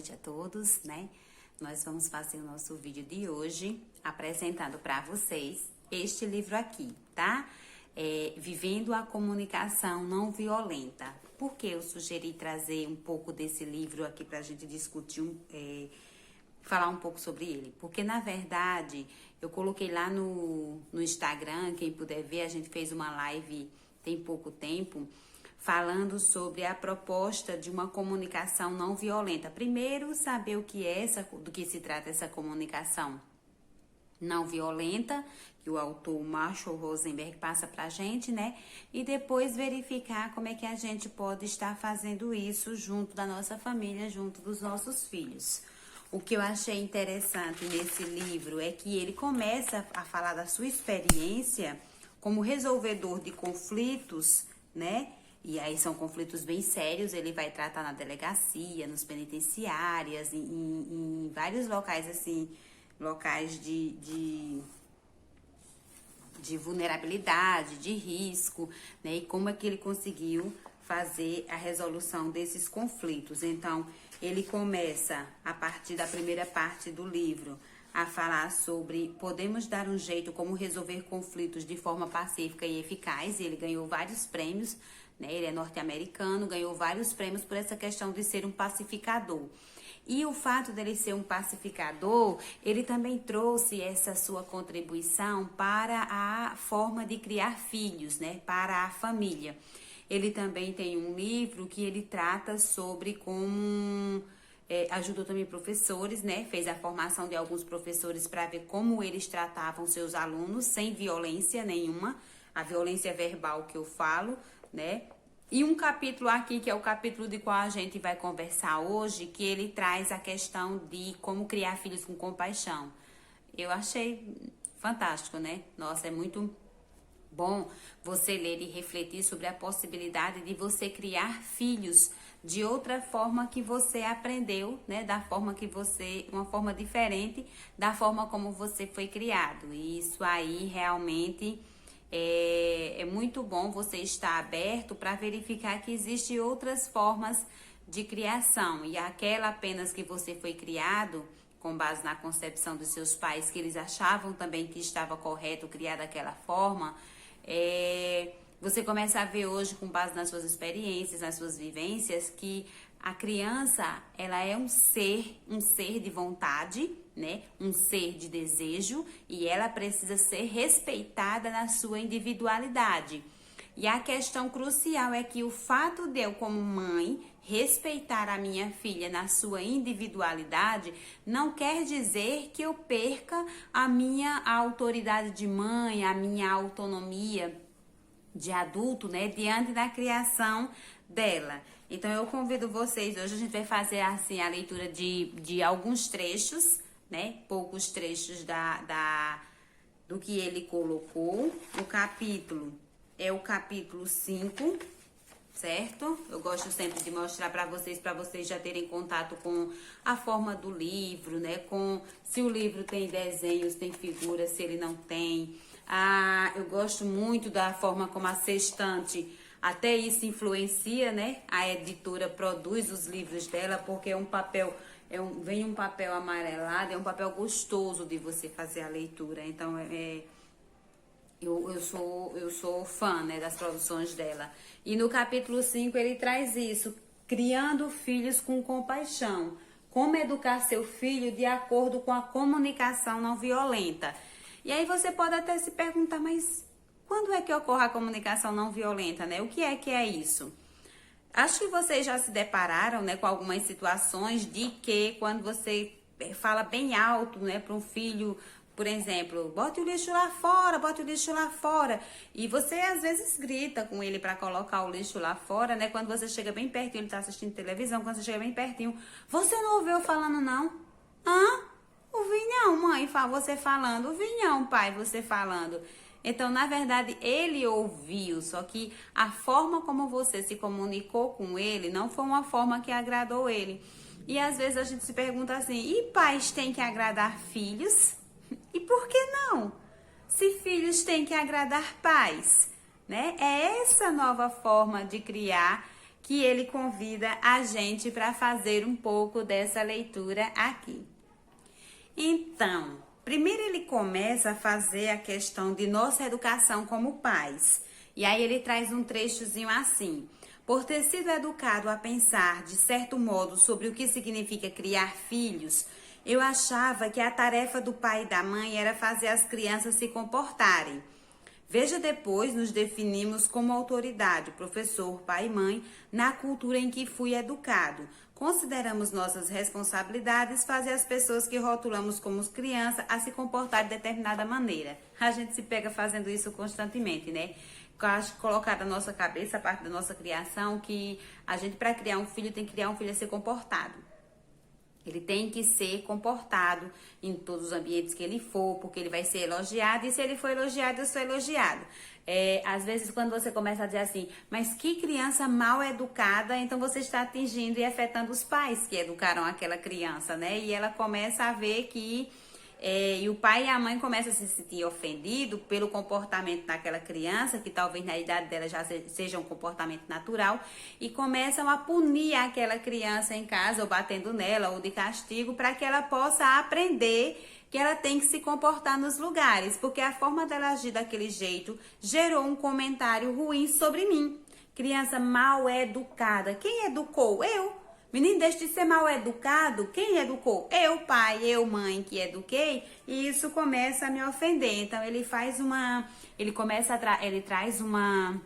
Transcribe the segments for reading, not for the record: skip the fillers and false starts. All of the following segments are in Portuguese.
noite a todos, né? Nós vamos fazer o nosso vídeo de hoje apresentando para vocês este livro aqui, tá? Vivendo a Comunicação Não Violenta. Por que eu sugeri trazer um pouco desse livro aqui para a gente discutir, falar um pouco sobre ele? Porque, na verdade, eu coloquei lá no Instagram, quem puder ver, a gente fez uma live tem pouco tempo, falando sobre a proposta de uma comunicação não violenta. Primeiro, saber o que é do que se trata essa comunicação não violenta, que o autor Marshall Rosenberg passa pra gente, né? E depois verificar como é que a gente pode estar fazendo isso junto da nossa família, junto dos nossos filhos. O que eu achei interessante nesse livro é que ele começa a falar da sua experiência como resolvedor de conflitos, né? E aí são conflitos bem sérios, ele vai tratar na delegacia, nos penitenciárias, em vários locais, assim, locais de vulnerabilidade, de risco, né? E como é que ele conseguiu fazer a resolução desses conflitos. Então, ele começa, a partir da primeira parte do livro, a falar sobre podemos dar um jeito como resolver conflitos de forma pacífica e eficaz. E ele ganhou vários prêmios, né? Ele é norte-americano, ganhou vários prêmios por essa questão de ser um pacificador. E o fato dele ser um pacificador, ele também trouxe essa sua contribuição para a forma de criar filhos, né? Para a família. Ele também tem um livro que ele trata sobre como... ajudou também professores, né? Fez a formação de alguns professores para ver como eles tratavam seus alunos sem violência nenhuma, a violência verbal que eu falo, né? E um capítulo aqui, que é o capítulo de qual a gente vai conversar hoje, que ele traz a questão de como criar filhos com compaixão. Eu achei fantástico, né? Nossa, é muito bom você ler e refletir sobre a possibilidade de você criar filhos de outra forma que você aprendeu, né? Da forma que você, uma forma diferente da forma como você foi criado. E isso aí realmente é muito bom você estar aberto para verificar que existem outras formas de criação. E aquela apenas que você foi criado com base na concepção dos seus pais, que eles achavam também que estava correto criar daquela forma, você começa a ver hoje, com base nas suas experiências, nas suas vivências, que a criança, ela é um ser de vontade, né? Um ser de desejo, e ela precisa ser respeitada na sua individualidade. E a questão crucial é que o fato de eu, como mãe, respeitar a minha filha na sua individualidade não quer dizer que eu perca a minha autoridade de mãe, a minha autonomia de adulto, né, diante da criação dela. Então eu convido vocês, hoje a gente vai fazer assim a leitura de alguns trechos, né, poucos trechos do que ele colocou. O capítulo é o capítulo 5, certo? Eu gosto sempre de mostrar para vocês já terem contato com a forma do livro, né, com se o livro tem desenhos, tem figuras, se ele não tem. Eu gosto muito da forma como a sextante, até isso influencia, né? A editora produz os livros dela, porque é um papel, vem um papel amarelado, é um papel gostoso de você fazer a leitura. Então, eu sou fã, né, das produções dela. E no capítulo 5 ele traz isso, criando filhos com compaixão. Como educar seu filho de acordo com a comunicação não violenta. E aí você pode até se perguntar, mas quando é que ocorre a comunicação não violenta, né? O que é isso? Acho que vocês já se depararam, né, com algumas situações de que quando você fala bem alto, né, para um filho, por exemplo, bote o lixo lá fora, bote o lixo lá fora. E você às vezes grita com ele para colocar o lixo lá fora, né? Quando você chega bem pertinho, ele tá assistindo televisão, quando você chega bem pertinho, você não ouviu eu falando não? Ouvi não, mãe, você falando. Ouvi não, pai, você falando. Então, na verdade, ele ouviu, só que a forma como você se comunicou com ele não foi uma forma que agradou ele. E às vezes a gente se pergunta assim, e pais têm que agradar filhos? E por que não? Se filhos têm que agradar pais, né? É essa nova forma de criar que ele convida a gente para fazer um pouco dessa leitura aqui. Então, primeiro ele começa a fazer a questão de nossa educação como pais. E aí ele traz um trechozinho assim: por ter sido educado a pensar de certo modo sobre o que significa criar filhos, eu achava que a tarefa do pai e da mãe era fazer as crianças se comportarem. Veja, depois nos definimos como autoridade, professor, pai e mãe, na cultura em que fui educado. Consideramos nossas responsabilidades fazer as pessoas que rotulamos como crianças a se comportar de determinada maneira. A gente se pega fazendo isso constantemente, né? Eu acho que colocar na nossa cabeça, a parte da nossa criação, que a gente, para criar um filho, tem que criar um filho a ser comportado. Ele tem que ser comportado em todos os ambientes que ele for, porque ele vai ser elogiado, e se ele for elogiado, eu sou elogiado. Às vezes, quando você começa a dizer assim, mas que criança mal educada, então você está atingindo e afetando os pais que educaram aquela criança, né? E ela começa a ver que... e o pai e a mãe começam a se sentir ofendidos pelo comportamento daquela criança, que talvez na idade dela já seja um comportamento natural, e começam a punir aquela criança em casa, ou batendo nela, ou de castigo, para que ela possa aprender que ela tem que se comportar nos lugares, porque a forma dela agir daquele jeito gerou um comentário ruim sobre mim. Criança mal educada. Quem educou? Eu. Menino, deixa de ser mal educado. Quem educou? Eu, pai, eu, mãe, que eduquei. E isso começa a me ofender. Então, ele traz uma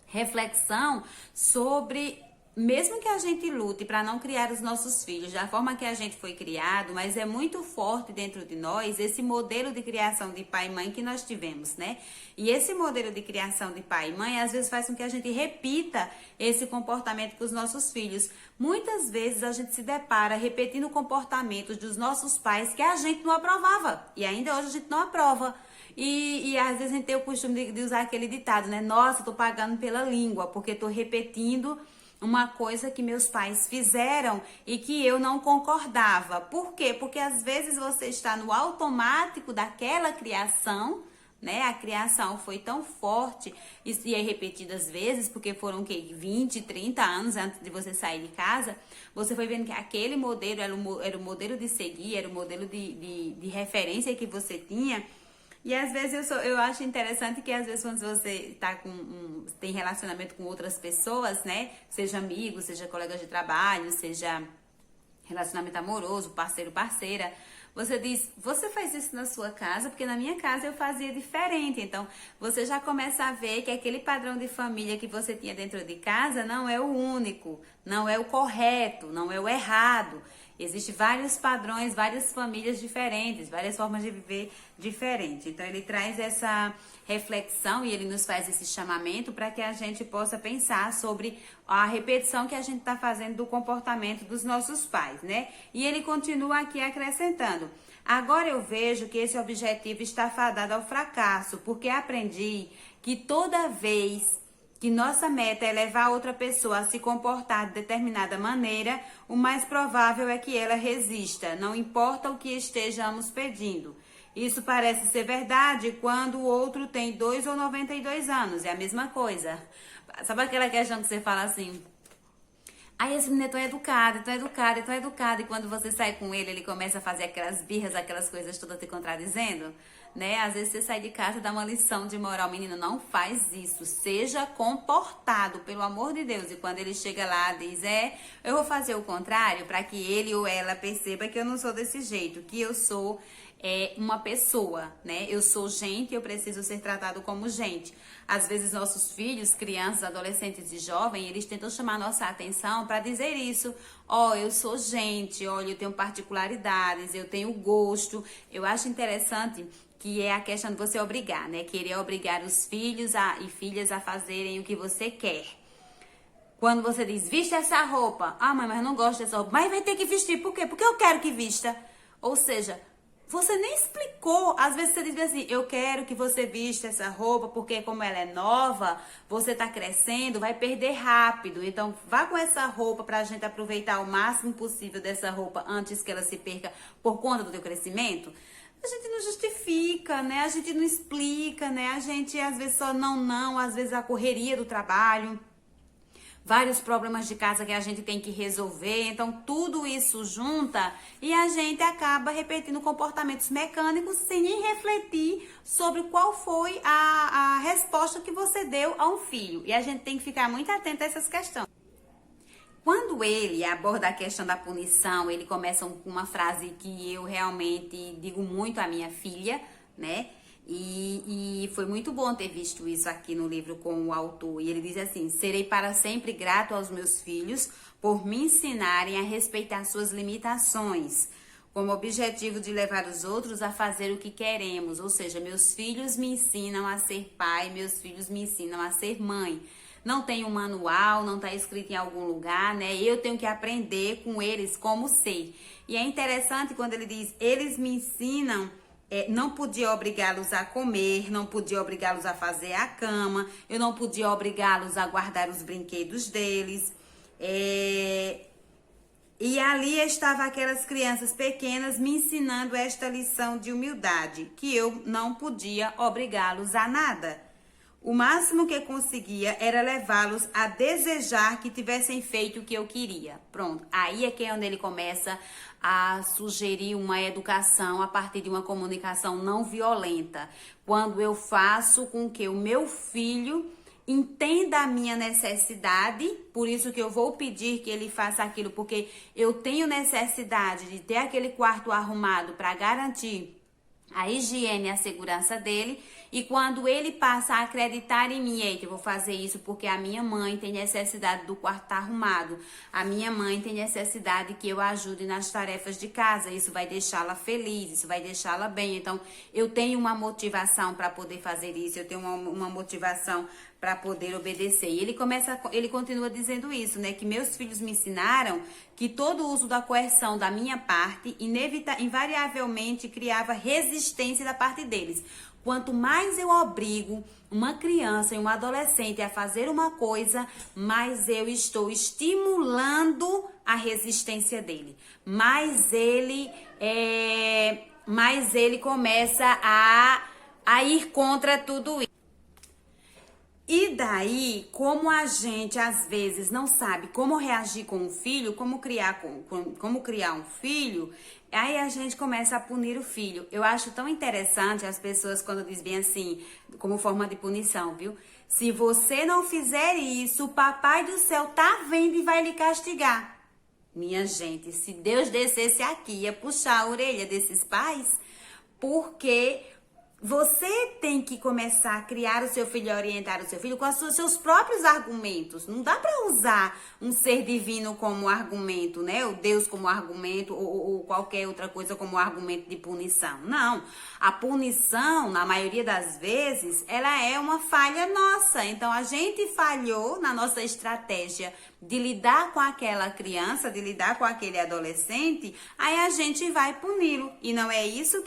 reflexão sobre, mesmo que a gente lute para não criar os nossos filhos da forma que a gente foi criado, mas é muito forte dentro de nós esse modelo de criação de pai e mãe que nós tivemos, né? E esse modelo de criação de pai e mãe, às vezes, faz com que a gente repita esse comportamento com os nossos filhos. Muitas vezes a gente se depara repetindo comportamentos dos nossos pais que a gente não aprovava. E ainda hoje a gente não aprova. E às vezes a gente tem o costume de usar aquele ditado, né? Nossa, tô pagando pela língua, porque tô repetindo uma coisa que meus pais fizeram e que eu não concordava. Por quê? Porque às vezes você está no automático daquela criação, né? A criação foi tão forte e é repetidas vezes, porque foram 20, 30 anos antes de você sair de casa, você foi vendo que aquele modelo era o modelo de seguir, era o modelo de referência que você tinha. E às vezes eu acho interessante que às vezes quando você tá tem relacionamento com outras pessoas, né? Seja amigo, seja colega de trabalho, seja relacionamento amoroso, parceiro, parceira, você diz, você faz isso na sua casa, porque na minha casa eu fazia diferente. Então, você já começa a ver que aquele padrão de família que você tinha dentro de casa não é o único, não é o correto, não é o errado. Existem vários padrões, várias famílias diferentes, várias formas de viver diferentes. Então, ele traz essa reflexão e ele nos faz esse chamamento para que a gente possa pensar sobre a repetição que a gente está fazendo do comportamento dos nossos pais, né? E ele continua aqui acrescentando: agora eu vejo que esse objetivo está fadado ao fracasso, porque aprendi que toda vez que nossa meta é levar outra pessoa a se comportar de determinada maneira, o mais provável é que ela resista, não importa o que estejamos pedindo. Isso parece ser verdade quando o outro tem 2 ou 92 anos, é a mesma coisa. Sabe aquela questão que você fala assim, ai, esse menino é tão educado, tão educado, tão educado, e quando você sai com ele, ele começa a fazer aquelas birras, aquelas coisas todas te contradizendo, né? Às vezes você sai de casa e dá uma lição de moral, menino, não faz isso, seja comportado, pelo amor de Deus. E quando ele chega lá, diz, eu vou fazer o contrário, para que ele ou ela perceba que eu não sou desse jeito, que eu sou uma pessoa, né? Eu sou gente, eu preciso ser tratado como gente. Às vezes nossos filhos, crianças, adolescentes e jovens, eles tentam chamar nossa atenção para dizer isso. Eu sou gente, olha, eu tenho particularidades, eu tenho gosto. Eu acho interessante que é a questão de você obrigar, né? Querer obrigar os filhos e filhas a fazerem o que você quer. Quando você diz, vista essa roupa. Ah, mãe, mas eu não gosto dessa roupa. Mas vai ter que vestir, por quê? Porque eu quero que vista. Ou seja, você nem explicou. Às vezes você diz assim, eu quero que você vista essa roupa, porque como ela é nova, você tá crescendo, vai perder rápido. Então, vá com essa roupa pra gente aproveitar o máximo possível dessa roupa antes que ela se perca por conta do teu crescimento. A gente não justifica, né? A gente não explica, né? A gente às vezes só não, às vezes a correria do trabalho vários problemas de casa que a gente tem que resolver. Então, tudo isso junta e a gente acaba repetindo comportamentos mecânicos sem nem refletir sobre qual foi a resposta que você deu a um filho. E a gente tem que ficar muito atento a essas questões. Quando ele aborda a questão da punição, ele começa com uma frase que eu realmente digo muito à minha filha, né? E foi muito bom ter visto isso aqui no livro com o autor. E ele diz assim: serei para sempre grato aos meus filhos por me ensinarem a respeitar suas limitações, como objetivo de levar os outros a fazer o que queremos. Ou seja, meus filhos me ensinam a ser pai, meus filhos me ensinam a ser mãe. Não tem um manual, não está escrito em algum lugar, né? Eu tenho que aprender com eles como ser. E é interessante quando ele diz, eles me ensinam, não podia obrigá-los a comer, não podia obrigá-los a fazer a cama, eu não podia obrigá-los a guardar os brinquedos deles. E ali estavam aquelas crianças pequenas me ensinando esta lição de humildade, que eu não podia obrigá-los a nada. O máximo que eu conseguia era levá-los a desejar que tivessem feito o que eu queria. Pronto, aí é que é onde ele começa a sugerir uma educação a partir de uma comunicação não violenta. Quando eu faço com que o meu filho entenda a minha necessidade, por isso que eu vou pedir que ele faça aquilo, porque eu tenho necessidade de ter aquele quarto arrumado para garantir a higiene e a segurança dele. E quando ele passa a acreditar em mim, eita, eu vou fazer isso porque a minha mãe tem necessidade do quarto estar arrumado, a minha mãe tem necessidade que eu ajude nas tarefas de casa, isso vai deixá-la feliz, isso vai deixá-la bem. Então, eu tenho uma motivação para poder fazer isso, eu tenho uma motivação para poder obedecer. E ele continua dizendo isso, né? Que meus filhos me ensinaram que todo uso da coerção da minha parte invariavelmente criava resistência da parte deles. Quanto mais eu obrigo uma criança e um adolescente a fazer uma coisa, mais eu estou estimulando a resistência dele. Mais ele começa a ir contra tudo isso. E daí, como a gente às vezes não sabe como reagir com um filho, como criar um filho, aí a gente começa a punir o filho. Eu acho tão interessante as pessoas quando dizem assim, como forma de punição, viu? Se você não fizer isso, o papai do céu tá vendo e vai lhe castigar. Minha gente, se Deus descesse aqui, ia puxar a orelha desses pais, porque você tem que começar a criar o seu filho, a orientar o seu filho com os seus próprios argumentos. Não dá para usar um ser divino como argumento, né? O Deus como argumento ou qualquer outra coisa como argumento de punição. Não. A punição, na maioria das vezes, ela é uma falha nossa. Então, a gente falhou na nossa estratégia de lidar com aquela criança, de lidar com aquele adolescente, aí a gente vai puni-lo. E não é isso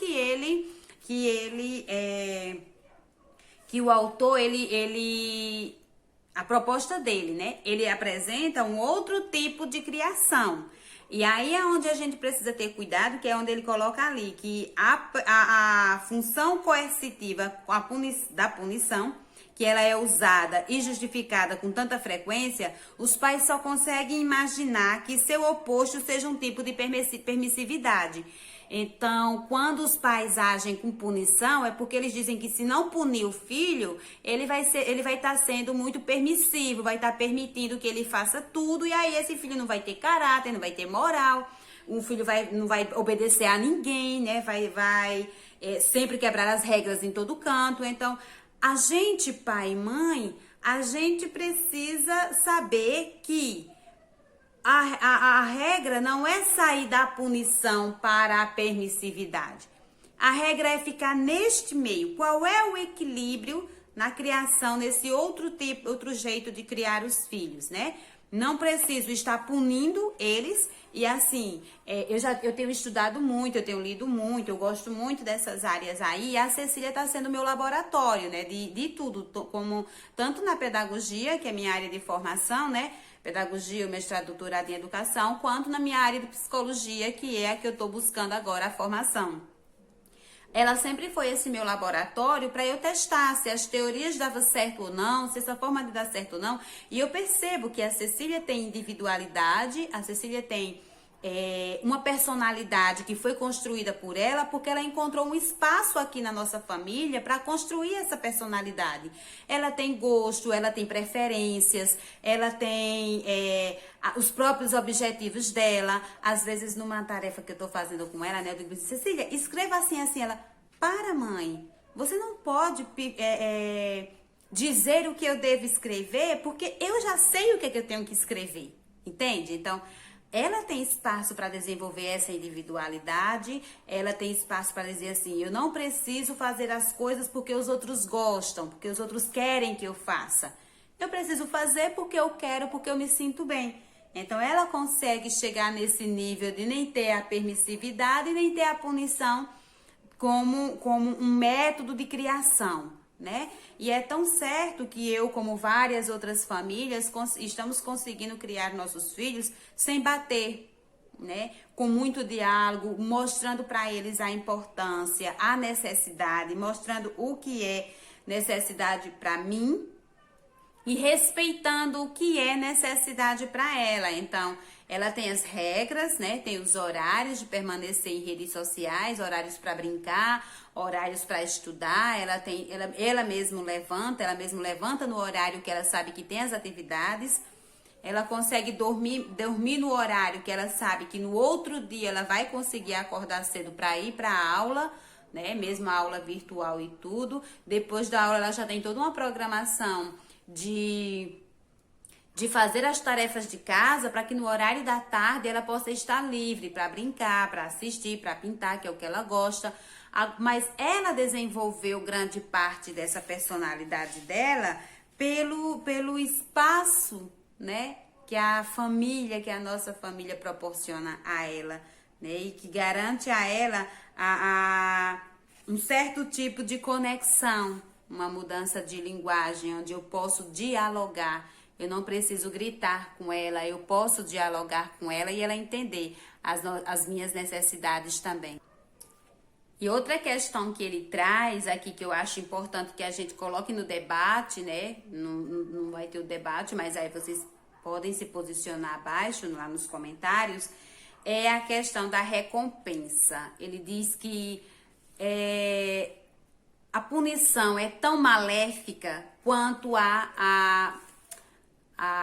que o autor, a proposta dele, né? Ele apresenta um outro tipo de criação. E aí é onde a gente precisa ter cuidado, que é onde ele coloca ali, que a função coercitiva da punição, que ela é usada e justificada com tanta frequência, os pais só conseguem imaginar que seu oposto seja um tipo de permissividade. Então, quando os pais agem com punição, é porque eles dizem que se não punir o filho, ele vai estar sendo muito permissivo, vai estar permitindo que ele faça tudo, e aí esse filho não vai ter caráter, não vai ter moral, o filho não vai obedecer a ninguém, né? Vai sempre quebrar as regras em todo canto. Então, a gente, pai e mãe, a gente precisa saber que a regra não é sair da punição para a permissividade. A regra é ficar neste meio. Qual é o equilíbrio na criação, nesse outro jeito de criar os filhos, né? Não preciso estar punindo eles. E assim, eu tenho estudado muito, eu tenho lido muito, eu gosto muito dessas áreas aí. E a Cecília está sendo meu laboratório, né? De tudo, como tanto na pedagogia, que é minha área de formação, né? Pedagogia, o mestrado, doutorado em educação, quanto na minha área de psicologia, que é a que eu estou buscando agora a formação. ela sempre foi esse meu laboratório para eu testar se as teorias davam certo ou não, se essa forma de dar certo ou não. E eu percebo que a Cecília tem individualidade, a Cecília tem uma personalidade que foi construída por ela, porque ela encontrou um espaço aqui na nossa família para construir essa personalidade. Ela tem gosto, ela tem preferências, ela tem os próprios objetivos dela. Às vezes, numa tarefa que eu tô fazendo com ela, né, eu digo, Cecília, escreva assim, assim. Ela, para, mãe, você não pode dizer o que eu devo escrever, porque eu já sei o que eu tenho que escrever, entende? Então, ela tem espaço para desenvolver essa individualidade, ela tem espaço para dizer assim, eu não preciso fazer as coisas porque os outros gostam, porque os outros querem que eu faça. Eu preciso fazer porque eu quero, porque eu me sinto bem. Então, ela consegue chegar nesse nível de nem ter a permissividade, nem ter a punição como um método de criação, né? E é tão certo que eu, como várias outras famílias, estamos conseguindo criar nossos filhos sem bater, né? Com muito diálogo, mostrando para eles a importância, a necessidade, mostrando o que é necessidade para mim e respeitando o que é necessidade para ela. Então, ela tem as regras, né? Tem os horários de permanecer em redes sociais, horários para brincar, horários para estudar. Ela mesma levanta no horário que ela sabe que tem as atividades. Ela consegue dormir no horário que ela sabe que no outro dia ela vai conseguir acordar cedo para ir para a aula, né? Mesmo a aula virtual e tudo. Depois da aula ela já tem toda uma programação de fazer as tarefas de casa para que no horário da tarde ela possa estar livre para brincar, para assistir, para pintar, que é o que ela gosta. Mas ela desenvolveu grande parte dessa personalidade dela pelo espaço, né, que a família, que a nossa família proporciona a ela, né, e que garante a ela um certo tipo de conexão, uma mudança de linguagem, onde eu posso dialogar. Eu não preciso gritar com ela, eu posso dialogar com ela e ela entender as minhas necessidades também. E outra questão que ele traz aqui, que eu acho importante que a gente coloque no debate, né? Não vai ter o debate, mas aí vocês podem se posicionar abaixo, lá nos comentários, é a questão da recompensa. Ele diz que a punição é tão maléfica quanto a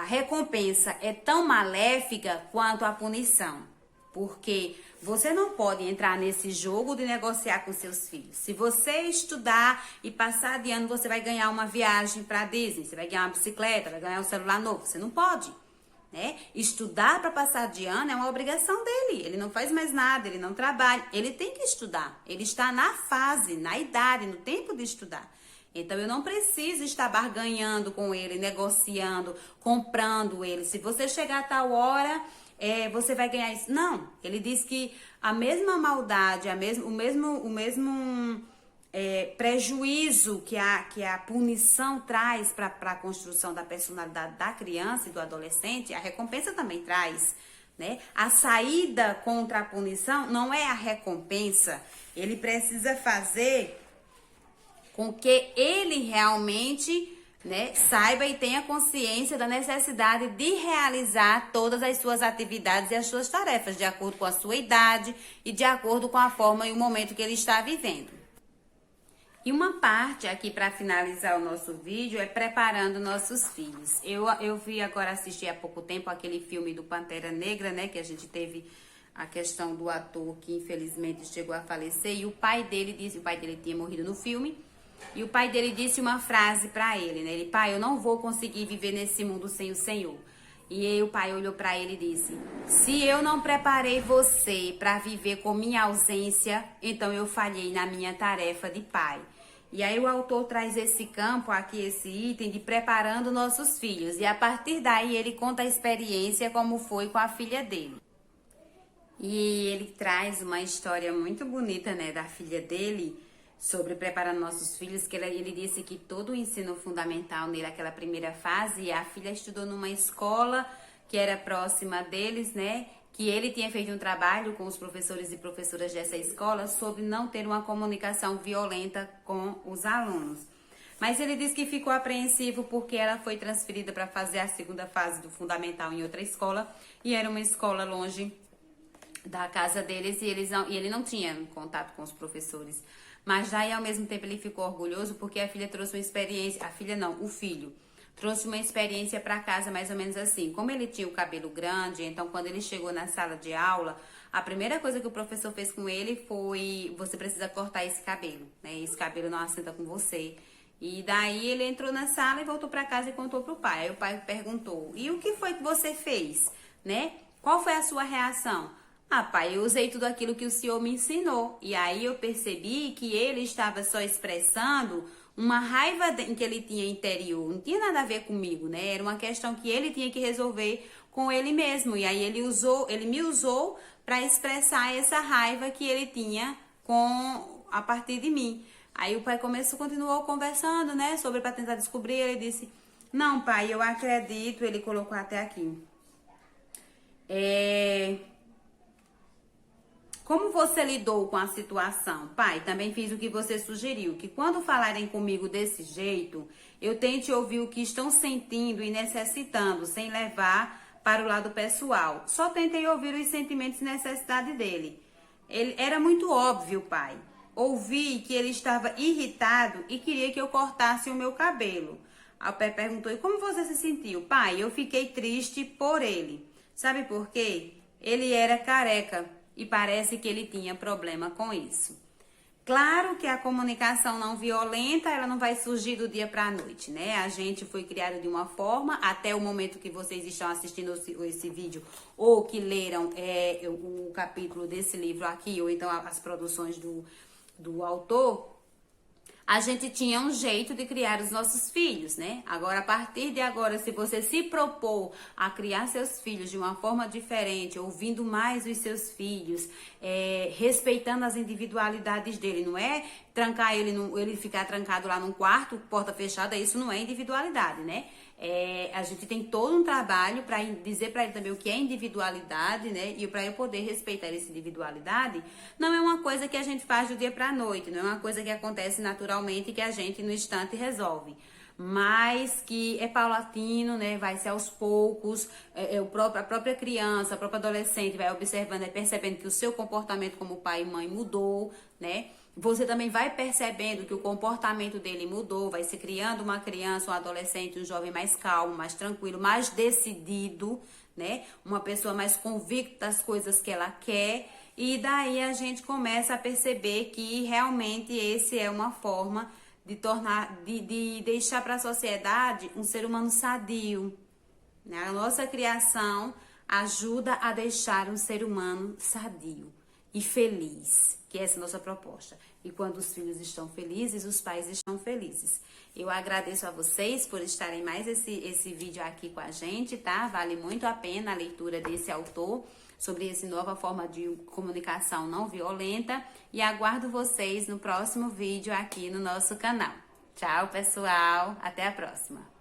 recompensa é tão maléfica quanto a punição. Porque você não pode entrar nesse jogo de negociar com seus filhos. Se você estudar e passar de ano, você vai ganhar uma viagem para Disney, você vai ganhar uma bicicleta, vai ganhar um celular novo. Você não pode, né? Estudar para passar de ano é uma obrigação dele. Ele não faz mais nada, ele não trabalha. Ele tem que estudar. Ele está na fase, na idade, no tempo de estudar. Então, eu não preciso estar barganhando com ele, negociando, comprando ele. Se você chegar a tal hora, você vai ganhar isso. Não, ele diz que a mesma maldade, o mesmo prejuízo que a punição traz para a construção da personalidade da criança e do adolescente, a recompensa também traz, né? A saída contra a punição não é a recompensa. Ele precisa fazer com que ele realmente, né, saiba e tenha consciência da necessidade de realizar todas as suas atividades e as suas tarefas, de acordo com a sua idade e de acordo com a forma e o momento que ele está vivendo. E uma parte aqui para finalizar o nosso vídeo é preparando nossos filhos. Eu vi agora, assisti há pouco tempo aquele filme do Pantera Negra, né, que a gente teve a questão do ator que infelizmente chegou a falecer, e o pai dele tinha morrido no filme. E o pai dele disse uma frase para ele, né? Ele, pai, eu não vou conseguir viver nesse mundo sem o Senhor. E aí o pai olhou para ele e disse, se eu não preparei você para viver com minha ausência, então eu falhei na minha tarefa de pai. E aí o autor traz esse campo aqui, esse item de preparando nossos filhos. E a partir daí ele conta a experiência como foi com a filha dele. E ele traz uma história muito bonita, né, da filha dele, sobre preparando nossos filhos, que ele disse que todo o ensino fundamental nele, aquela primeira fase, a filha estudou numa escola que era próxima deles, né? que ele tinha feito um trabalho com os professores e professoras dessa escola sobre não ter uma comunicação violenta com os alunos. Mas ele disse que ficou apreensivo porque ela foi transferida para fazer a segunda fase do fundamental em outra escola e era uma escola longe da casa deles e ele não tinha contato com os professores. Mas daí, ao mesmo tempo, ele ficou orgulhoso porque a filha trouxe uma experiência, a filha não, o filho, trouxe uma experiência para casa mais ou menos assim. Como ele tinha o cabelo grande, então quando ele chegou na sala de aula, a primeira coisa que o professor fez com ele foi: você precisa cortar esse cabelo, né? Esse cabelo não assenta com você. E daí ele entrou na sala e voltou para casa e contou pro pai. Aí o pai perguntou: e o que foi que você fez, né? Qual foi a sua reação? Ah, pai, eu usei tudo aquilo que o senhor me ensinou. E aí eu percebi que ele estava só expressando uma raiva que ele tinha interior. Não tinha nada a ver comigo, né? Era uma questão que ele tinha que resolver com ele mesmo. E aí ele me usou para expressar essa raiva que ele tinha a partir de mim. Aí o pai continuou conversando, né, sobre para tentar descobrir. Ele disse: não, pai, eu acredito. Ele colocou até aqui. Como você lidou com a situação? Pai, também fiz o que você sugeriu, que quando falarem comigo desse jeito, eu tente ouvir o que estão sentindo e necessitando, sem levar para o lado pessoal. Só tentei ouvir os sentimentos e necessidade dele. Ele era muito óbvio, pai. Ouvi que ele estava irritado e queria que eu cortasse o meu cabelo. A pai perguntou: e como você se sentiu? Pai, eu fiquei triste por ele. Sabe por quê? Ele era careca e parece que ele tinha problema com isso. Claro que a comunicação não violenta, ela não vai surgir do dia para a noite, né? A gente foi criado de uma forma, até o momento que vocês estão assistindo esse vídeo, ou que leram o capítulo desse livro aqui, ou então as produções do autor, a gente tinha um jeito de criar os nossos filhos, né? Agora, a partir de agora, se você se propor a criar seus filhos de uma forma diferente, ouvindo mais os seus filhos, respeitando as individualidades dele, não é trancar ele ficar trancado lá num quarto, porta fechada, isso não é individualidade, né? A gente tem todo um trabalho para dizer para ele também o que é individualidade, né? E para eu poder respeitar essa individualidade, não é uma coisa que a gente faz do dia para a noite, não é uma coisa que acontece naturalmente e que a gente no instante resolve. Mas que é paulatino, né? Vai ser aos poucos, a própria criança, a própria adolescente vai observando, percebendo que o seu comportamento como pai e mãe mudou, né? Você também vai percebendo que o comportamento dele mudou, vai se criando uma criança, um adolescente, um jovem mais calmo, mais tranquilo, mais decidido, né? Uma pessoa mais convicta das coisas que ela quer. E daí a gente começa a perceber que realmente esse é uma forma de deixar para a sociedade um ser humano sadio, né? A nossa criação ajuda a deixar um ser humano sadio e feliz, que essa é a nossa proposta. E quando os filhos estão felizes, os pais estão felizes. Eu agradeço a vocês por estarem mais esse vídeo aqui com a gente, tá? Vale muito a pena a leitura desse autor sobre essa nova forma de comunicação não violenta. E aguardo vocês no próximo vídeo aqui no nosso canal. Tchau, pessoal. Até a próxima.